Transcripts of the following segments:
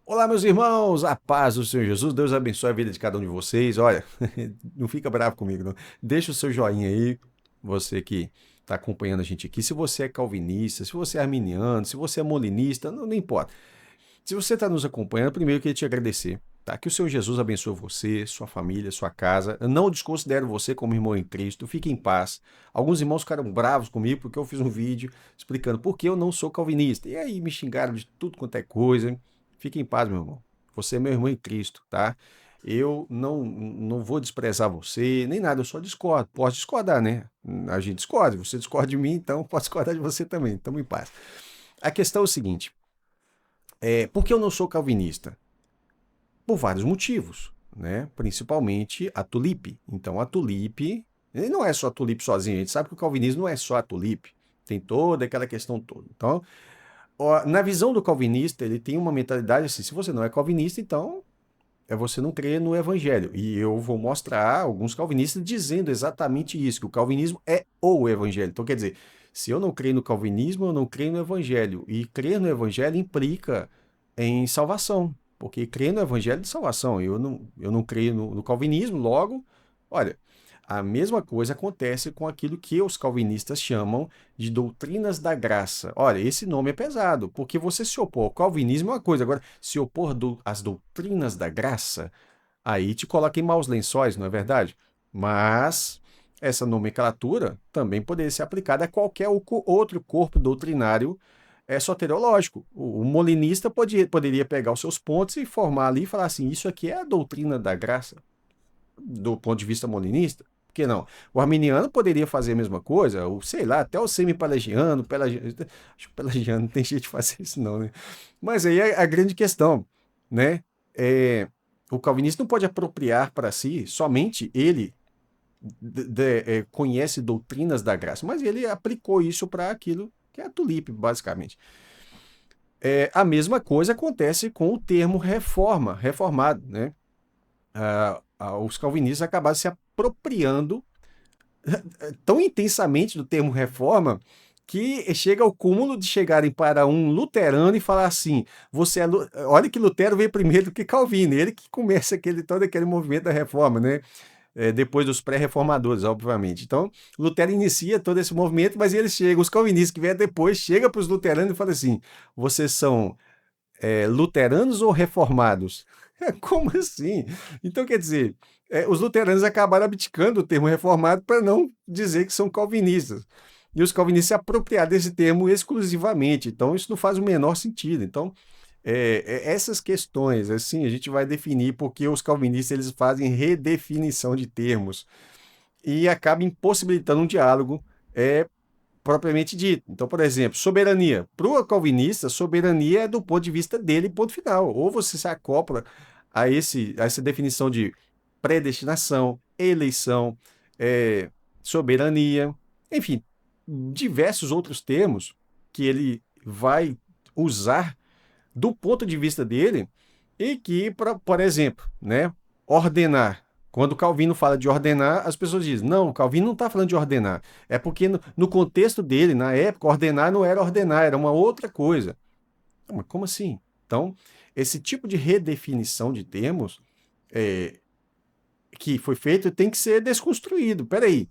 Olá, meus irmãos, a paz do Senhor Jesus, Deus abençoe a vida de cada um de vocês. Olha, não fica bravo comigo, não. Deixa o seu joinha aí, você que está acompanhando a gente aqui. Se você é calvinista, se você é arminiano, se você é molinista, não importa. Se você está nos acompanhando, primeiro eu queria te agradecer, tá? Que o Senhor Jesus abençoe você, sua família, sua casa. Eu não desconsidero você como irmão em Cristo. Fique em paz. Alguns irmãos ficaram bravos comigo porque eu fiz um vídeo explicando por que eu não sou calvinista. E aí me xingaram de tudo quanto é coisa. Fique em paz, meu irmão. Você é meu irmão em Cristo, tá? Eu não vou desprezar você, nem nada, eu só discordo. Posso discordar, né? A gente discorda. Você discorda de mim, então posso discordar de você também. Estamos em paz. A questão é o seguinte: por que eu não sou calvinista? Por vários motivos, né? Principalmente a tulipe. Então, a tulipe, ele não é só a tulipe sozinha, a gente sabe que o calvinismo não é só a tulipe, tem toda aquela questão toda. Então, na visão do calvinista, ele tem uma mentalidade assim: se você não é calvinista, então você não crê no evangelho. E eu vou mostrar alguns calvinistas dizendo exatamente isso, que o calvinismo é o evangelho. Então, quer dizer, se eu não creio no calvinismo, eu não creio no evangelho. E crer no evangelho implica em salvação, porque crer no evangelho de salvação. Eu não creio no calvinismo, logo, olha, a mesma coisa acontece com aquilo que os calvinistas chamam de doutrinas da graça. Olha, esse nome é pesado, porque você se opor ao calvinismo é uma coisa, agora, se opor às doutrinas da graça, aí te coloca em maus lençóis, não é verdade? Mas essa nomenclatura também poderia ser aplicada a qualquer outro corpo doutrinário soteriológico. O molinista poderia pegar os seus pontos e formar ali e falar assim: isso aqui é a doutrina da graça, do ponto de vista molinista. Por que não? O arminiano poderia fazer a mesma coisa, ou sei lá, até o semi-pelagiano, acho que pelagiano não tem jeito de fazer isso não, né? Mas aí é a grande questão, né? É, o calvinista não pode apropriar para si, somente ele conhece doutrinas da graça, mas ele aplicou isso para aquilo que é a tulipe, basicamente. A mesma coisa acontece com o termo reforma, reformado, né? Os calvinistas acabaram se apropriando tão intensamente do termo reforma que chega ao cúmulo de chegarem para um luterano e falar assim: você é olha que Lutero veio primeiro do que Calvino, ele que começa todo aquele movimento da reforma, né? Depois dos pré-reformadores, obviamente. Então, Lutero inicia todo esse movimento, mas eles chegam, os calvinistas que vêm depois, chega para os luteranos e fala assim: vocês são luteranos ou reformados? Como assim? Então, quer dizer, os luteranos acabaram abdicando do termo reformado para não dizer que são calvinistas. E os calvinistas se apropriaram desse termo exclusivamente. Então, isso não faz o menor sentido. Então, essas questões, assim, a gente vai definir porque os calvinistas eles fazem redefinição de termos e acaba impossibilitando um diálogo propriamente dito. Então, por exemplo, soberania. Para o calvinista, soberania é do ponto de vista dele, ponto final. Ou você se acopla a essa definição de predestinação, eleição, soberania, enfim, diversos outros termos que ele vai usar do ponto de vista dele e que, por exemplo, né, ordenar. Quando Calvino fala de ordenar, as pessoas dizem: não, Calvino não está falando de ordenar. É porque no contexto dele, na época, ordenar não era ordenar, era uma outra coisa. Mas como assim? Então, esse tipo de redefinição de termos que foi feito tem que ser desconstruído. Peraí,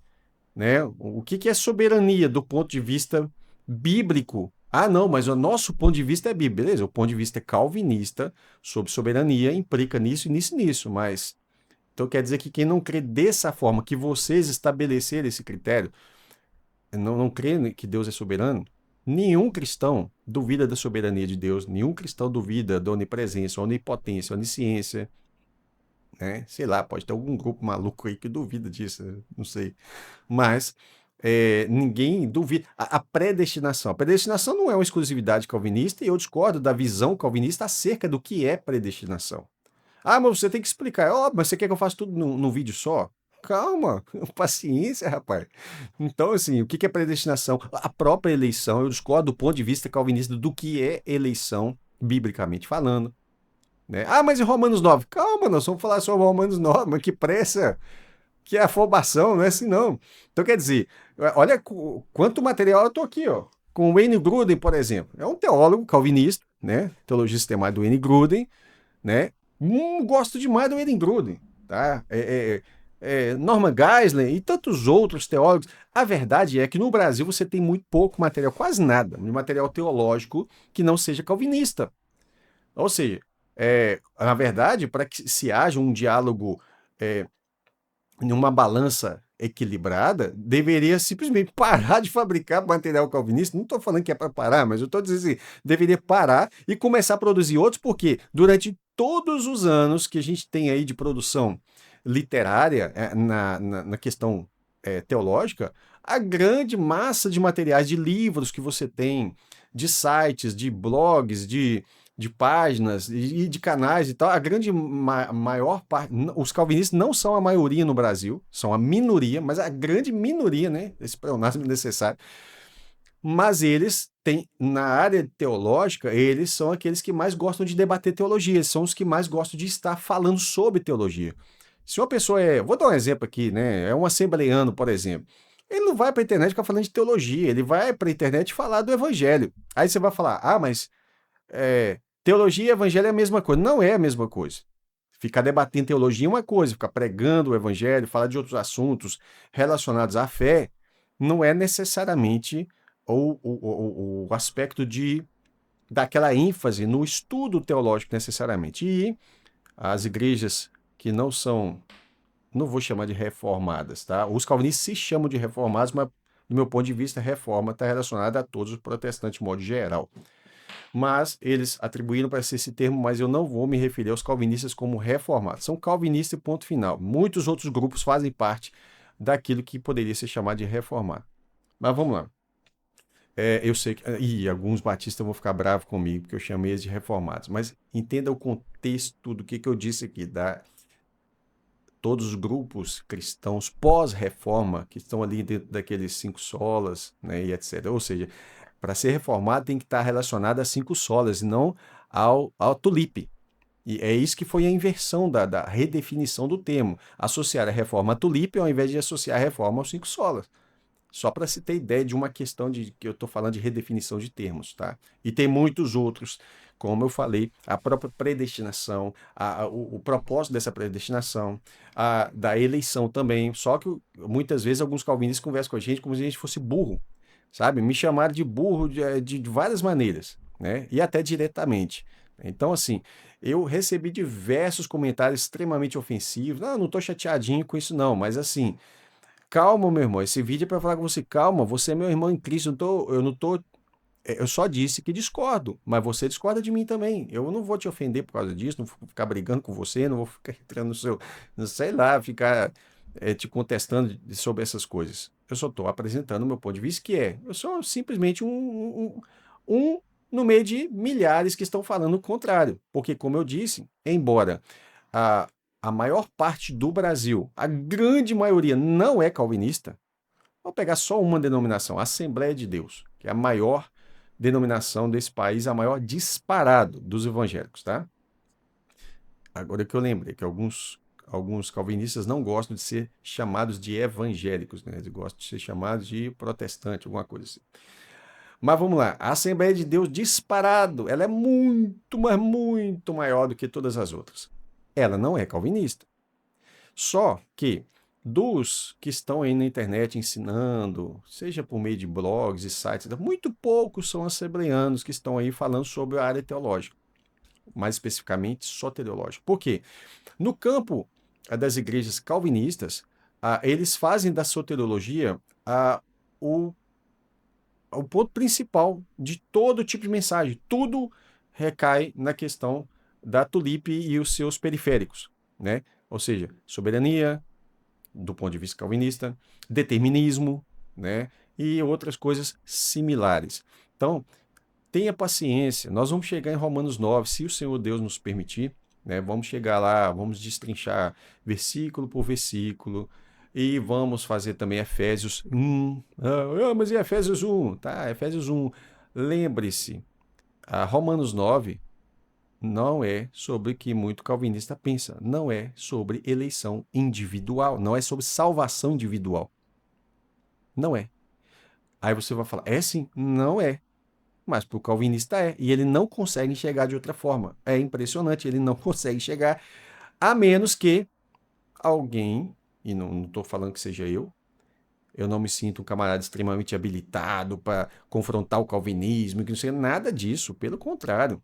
né? O que é soberania do ponto de vista bíblico? Ah, não, mas o nosso ponto de vista é bíblico. Beleza, o ponto de vista é calvinista sobre soberania implica nisso, nisso e nisso, mas então quer dizer que quem não crê dessa forma, que vocês estabeleceram esse critério, não crê que Deus é soberano, nenhum cristão duvida da soberania de Deus, nenhum cristão duvida da onipresença, onipotência, onisciência, né? Sei lá, pode ter algum grupo maluco aí que duvida disso, não sei. Mas ninguém duvida. A predestinação. A predestinação não é uma exclusividade calvinista e eu discordo da visão calvinista acerca do que é predestinação. Ah, mas você tem que explicar. Mas você quer que eu faça tudo num vídeo só? Calma, paciência, rapaz. Então, assim, o que é predestinação? A própria eleição, eu discordo do ponto de vista calvinista do que é eleição, biblicamente falando. Né? Ah, mas em Romanos 9? Calma, nós vamos falar sobre Romanos 9, mas que pressa, que é afobação, não é assim não. Então, quer dizer, olha quanto material eu estou aqui, ó. Com Wayne Grudem, por exemplo. É um teólogo calvinista, né? Teologia sistemática do Wayne Grudem, né? Gosto demais do Wayne Grudem, tá? Norman Geisler e tantos outros teólogos. A verdade é que no Brasil você tem muito pouco material, quase nada, de material teológico que não seja calvinista. Ou seja, na verdade, para que se haja um diálogo em uma balança equilibrada, deveria simplesmente parar de fabricar material calvinista. Não estou falando que é para parar, mas eu estou dizendo assim, deveria parar e começar a produzir outros, porque durante todos os anos que a gente tem aí de produção literária na questão teológica, a grande massa de materiais, de livros que você tem, de sites, de blogs, de páginas e de canais e tal, a grande maior parte, os calvinistas não são a maioria no Brasil, são a minoria, mas a grande minoria, né? Esse pleonasmo necessário. Mas eles têm, na área teológica, eles são aqueles que mais gostam de debater teologia, são os que mais gostam de estar falando sobre teologia. Se uma pessoa vou dar um exemplo aqui, né? É um assembleiano, por exemplo. Ele não vai para a internet ficar falando de teologia, ele vai para a internet falar do evangelho. Aí você vai falar, mas teologia e evangelho é a mesma coisa. Não é a mesma coisa. Ficar debatendo teologia é uma coisa, ficar pregando o evangelho, falar de outros assuntos relacionados à fé, não é necessariamente o aspecto daquela ênfase no estudo teológico necessariamente. E as igrejas que não são, não vou chamar de reformadas, tá? Os calvinistas se chamam de reformados, mas do meu ponto de vista, reforma está relacionada a todos os protestantes de modo geral. Mas eles atribuíram para ser esse termo, mas eu não vou me referir aos calvinistas como reformados. São calvinistas e ponto final. Muitos outros grupos fazem parte daquilo que poderia ser chamado de reformado. Mas vamos lá. Eu sei que alguns batistas vão ficar bravos comigo, porque eu chamei eles de reformados. Mas entenda o contexto do que eu disse aqui, todos os grupos cristãos pós-reforma, que estão ali dentro daqueles 5 solas, né, e etc. Ou seja, para ser reformado tem que estar relacionado às 5 solas e não ao tulipe. E é isso que foi a inversão da redefinição do termo. Associar a reforma à tulipe ao invés de associar a reforma aos 5 solas. Só para se ter ideia de uma questão de que eu estou falando de redefinição de termos, tá? E tem muitos outros, como eu falei, a própria predestinação, o propósito dessa predestinação, da eleição também. Só que muitas vezes alguns calvinistas conversam com a gente como se a gente fosse burro, sabe? Me chamaram de burro de várias maneiras, né? E até diretamente. Então, assim, eu recebi diversos comentários extremamente ofensivos. Não estou chateadinho com isso não, mas assim, calma, meu irmão, esse vídeo é para falar com você, calma, você é meu irmão em Cristo, eu só disse que discordo, mas você discorda de mim também. Eu não vou te ofender por causa disso, não vou ficar brigando com você, não vou ficar entrando sei lá, ficar te contestando sobre essas coisas. Eu só estou apresentando o meu ponto de vista, eu sou simplesmente um no meio de milhares que estão falando o contrário. Porque, como eu disse, embora a maior parte do Brasil, a grande maioria, não é calvinista, vou pegar só uma denominação, a Assembleia de Deus, que é a maior denominação desse país, a maior disparado dos evangélicos, tá? Agora que eu lembrei que alguns calvinistas não gostam de ser chamados de evangélicos, né? Eles gostam de ser chamados de protestante, alguma coisa assim. Mas vamos lá, a Assembleia de Deus disparado, ela é muito, mas muito maior do que todas as outras. Ela não é calvinista. Só que dos que estão aí na internet ensinando, seja por meio de blogs e sites, muito poucos são assembleanos que estão aí falando sobre a área teológica, mais especificamente soteriológica. Por quê? No campo das igrejas calvinistas, eles fazem da soteriologia o ponto principal de todo tipo de mensagem. Tudo recai na questão da tulipe e os seus periféricos, né? Ou seja, soberania, do ponto de vista calvinista, determinismo, né? E outras coisas similares. Então, tenha paciência. Nós vamos chegar em Romanos 9, se o Senhor Deus nos permitir, né? Vamos chegar lá, vamos destrinchar versículo por versículo, e vamos fazer também Efésios 1. Mas e Efésios 1? Tá, Efésios 1. Lembre-se, Romanos 9 não é sobre o que muito calvinista pensa. Não é sobre eleição individual. Não é sobre salvação individual. Não é. Aí você vai falar, é sim? Não é. mas para o calvinista é. E ele não consegue enxergar de outra forma. É impressionante, ele não consegue enxergar, a menos que alguém, e não estou falando que seja eu não me sinto um camarada extremamente habilitado para confrontar o calvinismo, que não sei nada disso, pelo contrário.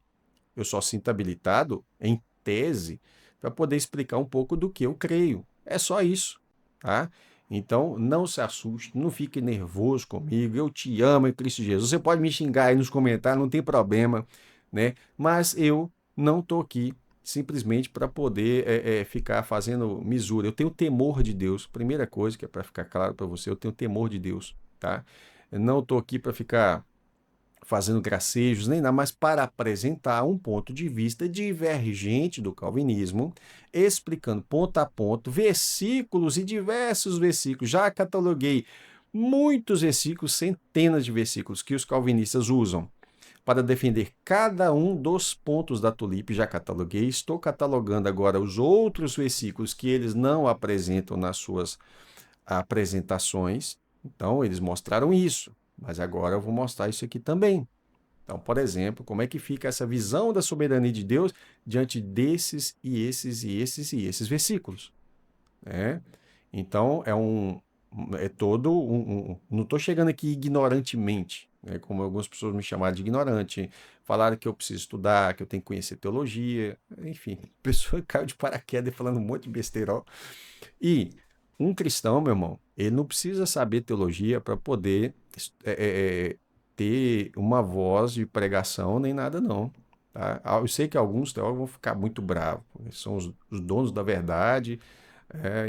Eu só sinto habilitado, em tese, para poder explicar um pouco do que eu creio. É só isso, tá? Então, não se assuste, não fique nervoso comigo. Eu te amo em Cristo Jesus. Você pode me xingar aí nos comentários, não tem problema, né? Mas eu não estou aqui simplesmente para poder ficar fazendo misura. Eu tenho temor de Deus. Primeira coisa que é para ficar claro para você, eu tenho temor de Deus, tá? Eu não estou aqui para ficar fazendo gracejos, nem nada, mas para apresentar um ponto de vista divergente do calvinismo, explicando ponto a ponto, versículos e diversos versículos. Já cataloguei muitos versículos, centenas de versículos que os calvinistas usam para defender cada um dos pontos da tulipe. Já cataloguei, estou catalogando agora os outros versículos que eles não apresentam nas suas apresentações. Então, eles mostraram isso. Mas agora eu vou mostrar isso aqui também. Então, por exemplo, como é que fica essa visão da soberania de Deus diante desses e esses e esses e esses versículos, né? Então, é todo não estou chegando aqui ignorantemente, né, como algumas pessoas me chamaram de ignorante, falaram que eu preciso estudar, que eu tenho que conhecer teologia, enfim, a pessoa caiu de paraquedas falando um monte de besteirol. E um cristão, meu irmão, ele não precisa saber teologia para poder ter uma voz de pregação nem nada, não. Tá? Eu sei que alguns teólogos vão ficar muito bravos, eles são os donos da verdade,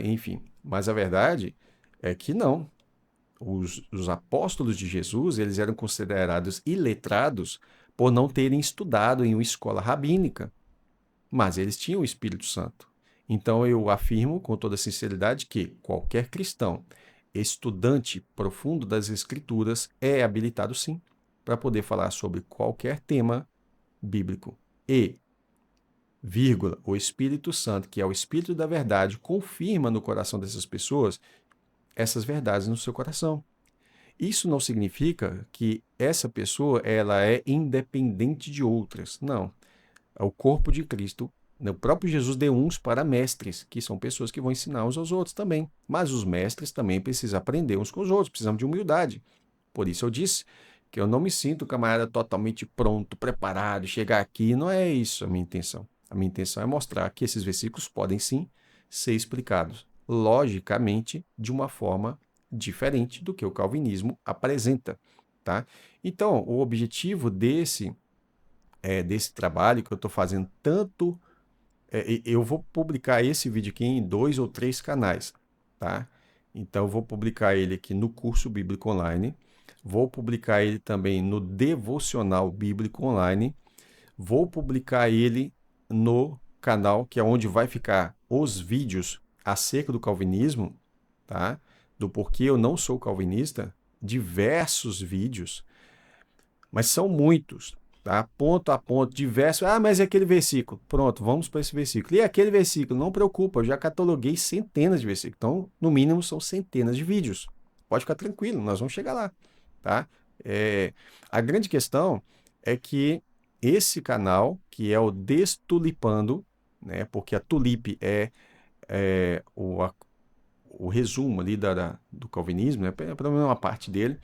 enfim. Mas a verdade é que não. Os apóstolos de Jesus, eles eram considerados iletrados por não terem estudado em uma escola rabínica, mas eles tinham o Espírito Santo. Então eu afirmo com toda sinceridade que qualquer cristão, estudante profundo das Escrituras, é habilitado sim para poder falar sobre qualquer tema bíblico. E, vírgula, o Espírito Santo, que é o Espírito da verdade, confirma no coração dessas pessoas essas verdades no seu coração. Isso não significa que essa pessoa ela é independente de outras. Não. O corpo de Cristo, o próprio Jesus deu uns para mestres, que são pessoas que vão ensinar uns aos outros também. Mas os mestres também precisam aprender uns com os outros, precisam de humildade. Por isso eu disse que eu não me sinto camarada totalmente pronto, preparado, chegar aqui. Não é isso a minha intenção. A minha intenção é mostrar que esses versículos podem sim ser explicados, logicamente, de uma forma diferente do que o calvinismo apresenta, tá? Então, o objetivo desse trabalho que eu estou fazendo tanto, eu vou publicar esse vídeo aqui em 2 ou 3 canais, tá? Então, eu vou publicar ele aqui no curso bíblico online, vou publicar ele também no devocional bíblico online, vou publicar ele no canal, que é onde vai ficar os vídeos acerca do calvinismo, tá? Do porquê eu não sou calvinista, diversos vídeos, mas são muitos, tá? Ponto a ponto, diversos. Ah, mas é aquele versículo. Pronto, vamos para esse versículo. E aquele versículo, não preocupa, eu já cataloguei centenas de versículos. Então, no mínimo, são centenas de vídeos. Pode ficar tranquilo, nós vamos chegar lá, tá? A grande questão é que esse canal, que é o Destulipando, né? Porque a tulipe o resumo ali do calvinismo, né? Pelo menos uma parte dele.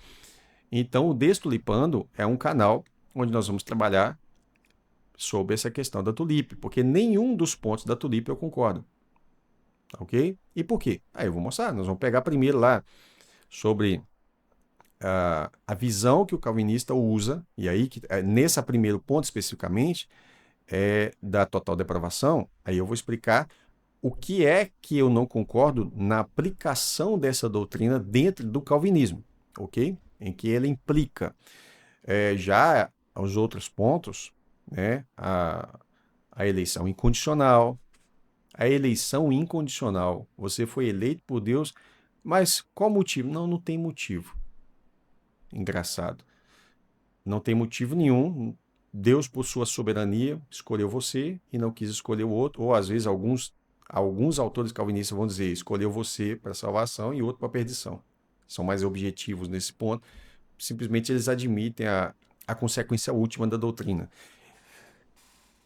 Então, o Destulipando é um canal onde nós vamos trabalhar sobre essa questão da tulipe, porque nenhum dos pontos da tulipe eu concordo. Ok? E por quê? Aí eu vou mostrar. Nós vamos pegar primeiro lá sobre a visão que o calvinista usa, e aí, nesse primeiro ponto especificamente, da total depravação, aí eu vou explicar o que é que eu não concordo na aplicação dessa doutrina dentro do calvinismo, ok? Em que ele implica já os outros pontos, né? A eleição incondicional. A eleição incondicional. Você foi eleito por Deus, mas qual motivo? Não, não tem motivo. Engraçado. Não tem motivo nenhum. Deus, por sua soberania, escolheu você e não quis escolher o outro. Ou, às vezes, alguns autores calvinistas vão dizer, escolheu você para salvação e outro para perdição. São mais objetivos nesse ponto. Simplesmente eles admitem a consequência última da doutrina.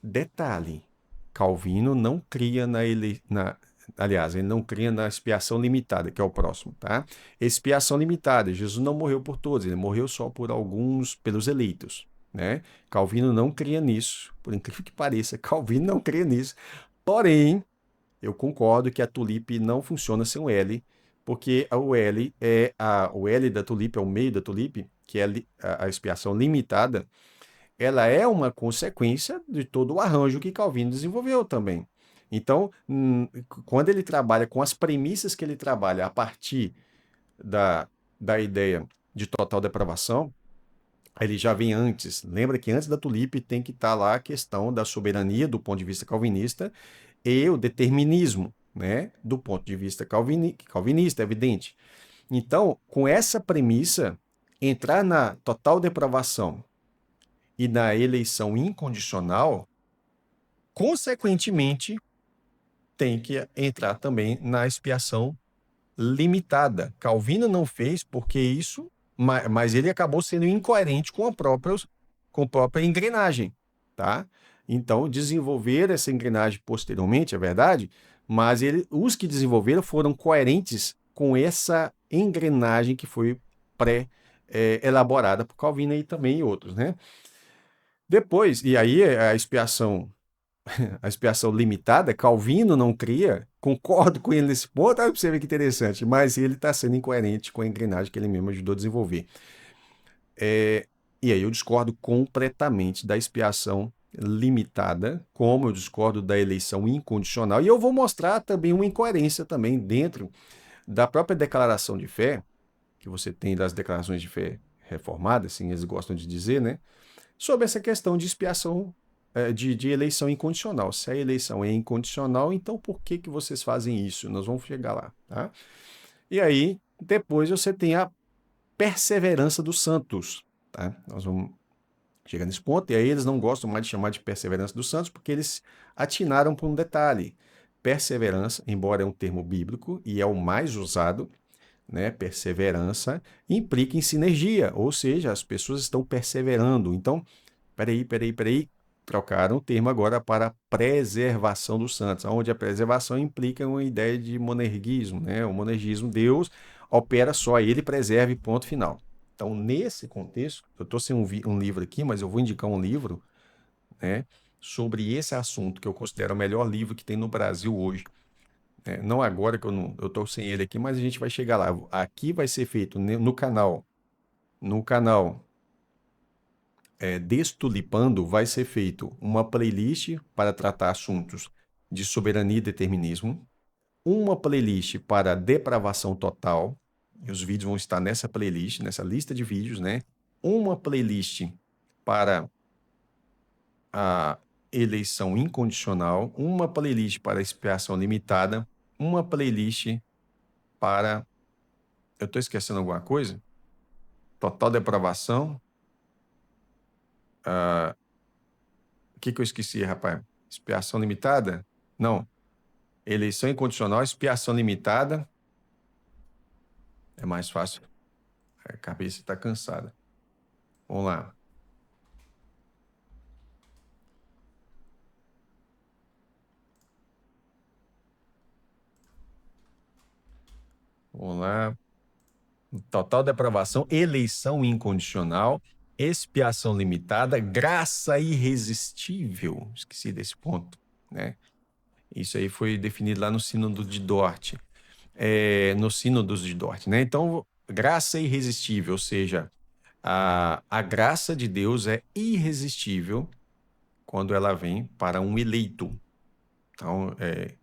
Detalhe, Calvino não cria aliás, ele não cria na expiação limitada, que é o próximo, tá? Expiação limitada, Jesus não morreu por todos, ele morreu só por alguns, pelos eleitos, né? Calvino não cria nisso, por incrível que pareça, Calvino não cria nisso. Porém, eu concordo que a tulipe não funciona sem o L, porque o L da tulipe, é o meio da tulipe, que é a expiação limitada, ela é uma consequência de todo o arranjo que Calvino desenvolveu também. Então, quando ele trabalha com as premissas que ele trabalha a partir da ideia de total depravação, ele já vem antes. Lembra que antes da tulipe tem que estar lá a questão da soberania do ponto de vista calvinista e o determinismo, né, do ponto de vista calvinista, é evidente. Então, com essa premissa, entrar na total depravação e na eleição incondicional, consequentemente, tem que entrar também na expiação limitada. Calvino não fez porque isso, mas ele acabou sendo incoerente com com a própria engrenagem, tá? Então, desenvolver essa engrenagem posteriormente, é verdade, mas os que desenvolveram foram coerentes com essa engrenagem que foi pré-elaborada por Calvino e também outros, né? Depois, e aí a expiação limitada, Calvino não cria, concordo com ele nesse ponto, olha para você ver que interessante, mas ele está sendo incoerente com a engrenagem que ele mesmo ajudou a desenvolver. E aí eu discordo completamente da expiação limitada, como eu discordo da eleição incondicional, e eu vou mostrar também uma incoerência também dentro da própria declaração de fé, que você tem das declarações de fé reformadas, assim eles gostam de dizer, né? Sobre essa questão de expiação, de eleição incondicional. Se a eleição é incondicional, então por que vocês fazem isso? Nós vamos chegar lá, tá? E aí, depois você tem a perseverança dos santos, tá? Nós vamos chegar nesse ponto, e aí eles não gostam mais de chamar de perseverança dos santos, porque eles atinaram por um detalhe. Perseverança, embora é um termo bíblico e é o mais usado, né? Perseverança implica em sinergia, ou seja, as pessoas estão perseverando. Então, peraí, trocaram o termo agora para preservação dos santos, onde a preservação implica uma ideia de monergismo, né? O monergismo, Deus opera só, ele preserva e ponto final. Então, nesse contexto, eu estou sem um livro aqui, mas eu vou indicar um livro, né, sobre esse assunto, que eu considero o melhor livro que tem no Brasil hoje. Não agora que eu estou sem ele aqui, mas a gente vai chegar lá. Aqui vai ser feito no canal Destulipando, vai ser feito uma playlist para tratar assuntos de soberania e determinismo, uma playlist para depravação total, e os vídeos vão estar nessa playlist, nessa lista de vídeos, né? Uma playlist para a eleição incondicional, uma playlist para expiação limitada, uma playlist para... Eu estou esquecendo alguma coisa? Total depravação. O que eu esqueci, rapaz? Expiação limitada? Não. Eleição incondicional, expiação limitada. É mais fácil. A cabeça está cansada. Vamos lá. Vamos lá. Total depravação, eleição incondicional, expiação limitada, graça irresistível. Esqueci desse ponto, né? Isso aí foi definido lá no Sínodo de Dort. No Sínodos de Dort, né? Então, graça irresistível, ou seja, a graça de Deus é irresistível quando ela vem para um eleito. Então,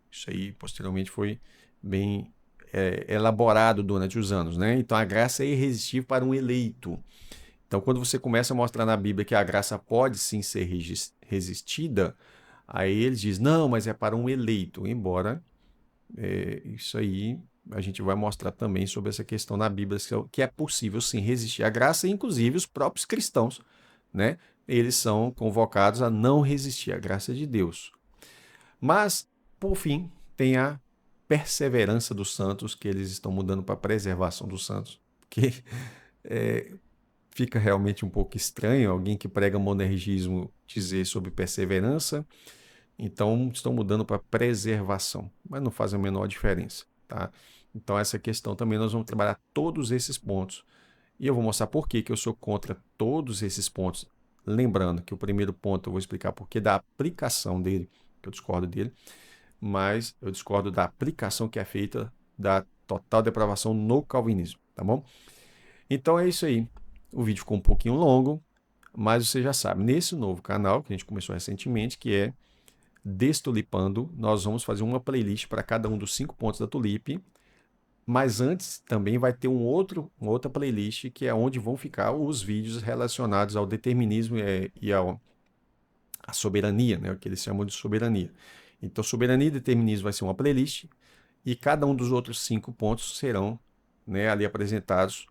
isso aí posteriormente foi bem elaborado durante os anos, né? Então, a graça é irresistível para um eleito. Então, quando você começa a mostrar na Bíblia que a graça pode sim ser resistida, aí ele diz, não, mas é para um eleito. Embora isso aí a gente vai mostrar também sobre essa questão na Bíblia, que é possível sim resistir à graça, inclusive os próprios cristãos, né? Eles são convocados a não resistir à graça de Deus. Mas, por fim, tem a perseverança dos santos, que eles estão mudando para a preservação dos santos, porque fica realmente um pouco estranho alguém que prega monergismo dizer sobre perseverança. Então, estão mudando para preservação, mas não faz a menor diferença, tá? Então, essa questão também nós vamos trabalhar todos esses pontos. E eu vou mostrar por que que eu sou contra todos esses pontos. Lembrando que o primeiro ponto eu vou explicar por que da aplicação dele, que eu discordo dele, mas eu discordo da aplicação que é feita da total depravação no calvinismo, tá bom? Então é isso aí. O vídeo ficou um pouquinho longo, mas você já sabe, nesse novo canal que a gente começou recentemente, que é Destulipando, nós vamos fazer uma playlist para cada um dos 5 pontos da tulipe, mas antes também vai ter uma outra playlist que é onde vão ficar os vídeos relacionados ao determinismo e à soberania, né, o que eles chamam de soberania. Então, soberania e determinismo vai ser uma playlist e cada um dos outros 5 pontos serão, né, ali apresentados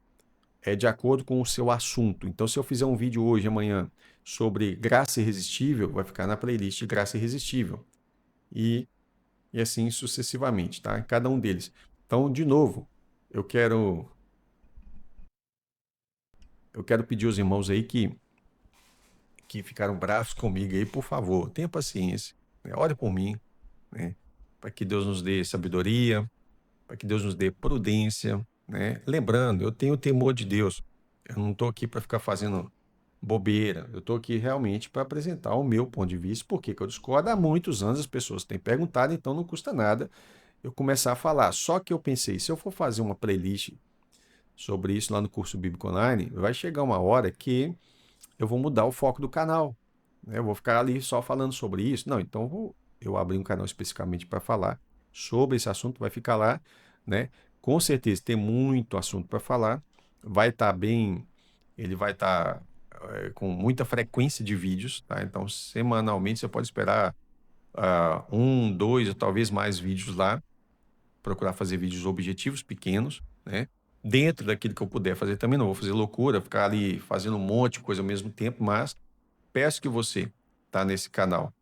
de acordo com o seu assunto. Então, se eu fizer um vídeo hoje, amanhã, sobre graça irresistível, vai ficar na playlist Graça Irresistível. E assim sucessivamente, tá? Cada um deles. Então, de novo, eu quero pedir aos irmãos aí que ficaram bravos comigo aí, por favor, tenha paciência, né? Ore por mim, né? Para que Deus nos dê sabedoria, para que Deus nos dê prudência, né? Lembrando, eu tenho o temor de Deus. Eu não estou aqui para ficar fazendo bobeira. Eu estou aqui realmente para apresentar o meu ponto de vista, porque que eu discordo. Há muitos anos as pessoas têm perguntado, então não custa nada eu começar a falar. Só que eu pensei, se eu for fazer uma playlist sobre isso lá no curso Bíblico Online, vai chegar uma hora que eu vou mudar o foco do canal, né? Eu vou ficar ali só falando sobre isso. Não, então eu abri um canal especificamente para falar sobre esse assunto, vai ficar lá, né? Com certeza tem muito assunto para falar, vai estar bem, ele vai estar com muita frequência de vídeos, tá? Então semanalmente você pode esperar um, dois ou talvez mais vídeos lá, procurar fazer vídeos objetivos pequenos, né? Dentro daquilo que eu puder fazer também, não vou fazer loucura, ficar ali fazendo um monte de coisa ao mesmo tempo, mas peço que você tá nesse canal,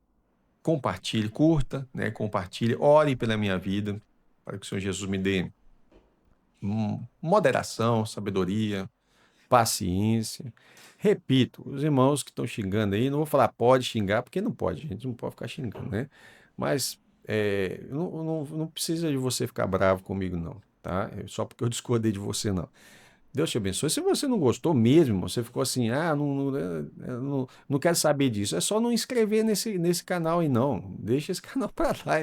compartilhe, curta, né? Compartilhe, ore pela minha vida, para que o Senhor Jesus me dê moderação, sabedoria, paciência. Repito, os irmãos que estão xingando aí, não vou falar pode xingar, porque não pode, a gente não pode ficar xingando, né? Mas não precisa de você ficar bravo comigo, não, tá? Só porque eu discordei de você, não. Deus te abençoe. Se você não gostou mesmo, você ficou assim, não quero saber disso, é só não inscrever nesse canal aí, não. Deixa esse canal para lá,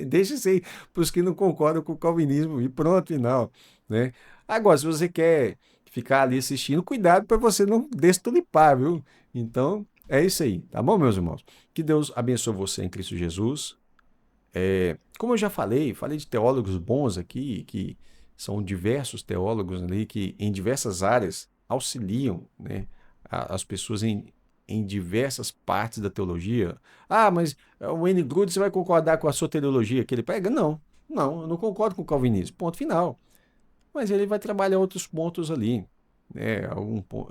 deixa isso aí para os que não concordam com o calvinismo e pronto, final, né? Agora, se você quer ficar ali assistindo, cuidado para você não destulipar, viu? Então, é isso aí, tá bom, meus irmãos? Que Deus abençoe você em Cristo Jesus. Como eu já falei de teólogos bons aqui, que são diversos teólogos ali que em diversas áreas auxiliam, né, as pessoas em diversas partes da teologia. Ah, mas o Wayne Grudem, você vai concordar com a soteriologia que ele prega? Não, eu não concordo com o calvinismo, ponto final. Mas ele vai trabalhar outros pontos ali, né?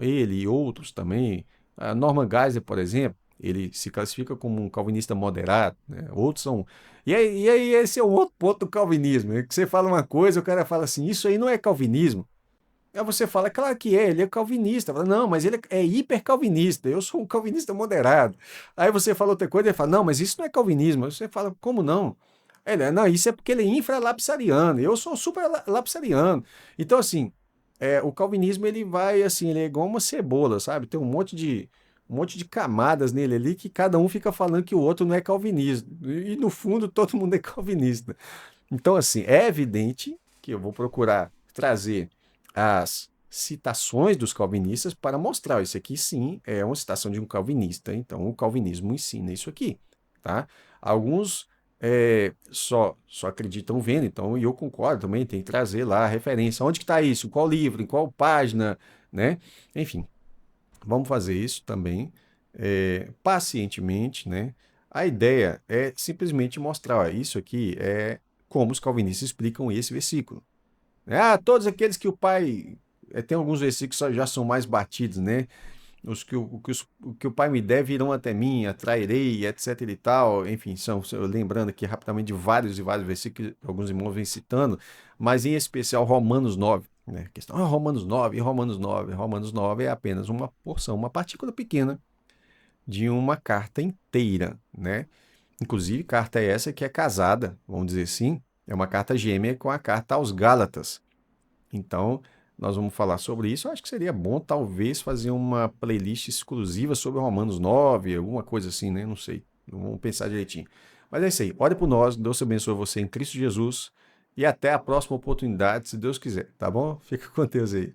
Ele e outros também. A Norman Geisler, por exemplo, ele se classifica como um calvinista moderado, né? Outros são. E aí esse é o outro ponto do calvinismo, né? Que você fala uma coisa, o cara fala assim, isso aí não é calvinismo. Aí você fala, claro que é, ele é calvinista. Fala, não, mas ele é hiper calvinista, eu sou um calvinista moderado. Aí você fala outra coisa, ele fala, não, mas isso não é calvinismo. Aí você fala, como não? Ele, não, isso é porque ele é infralapsariano, eu sou supralapsariano. Então, assim, o calvinismo, ele vai, assim, ele é igual uma cebola, sabe? Tem um monte de camadas nele ali que cada um fica falando que o outro não é calvinista. E, no fundo, todo mundo é calvinista. Então, assim, é evidente que eu vou procurar trazer as citações dos calvinistas para mostrar, isso aqui sim é uma citação de um calvinista, então o calvinismo ensina isso aqui, tá? Alguns só acreditam vendo, então, e eu concordo também, tem que trazer lá a referência, onde que está isso, em qual livro, em qual página, né? Enfim, vamos fazer isso também, pacientemente, né? A ideia é simplesmente mostrar, ó, isso aqui é como os calvinistas explicam esse versículo. Todos aqueles que o Pai. Tem alguns versículos que já são mais batidos, né? O que o Pai me der virão até mim, atrairei, etc e tal. Enfim, lembrando aqui rapidamente de vários e vários versículos que alguns irmãos vêm citando, mas em especial Romanos 9. né? A questão, Romanos 9, Romanos 9. Romanos 9 é apenas uma porção, uma partícula pequena de uma carta inteira, né? Inclusive, carta essa que é casada, vamos dizer assim, é uma carta gêmea com a carta aos Gálatas. Então, nós vamos falar sobre isso. Eu acho que seria bom, talvez, fazer uma playlist exclusiva sobre Romanos 9, alguma coisa assim, né? Não sei. Vamos pensar direitinho. Mas é isso aí. Ore por nós. Deus abençoe você em Cristo Jesus. E até a próxima oportunidade, se Deus quiser. Tá bom? Fica com Deus aí.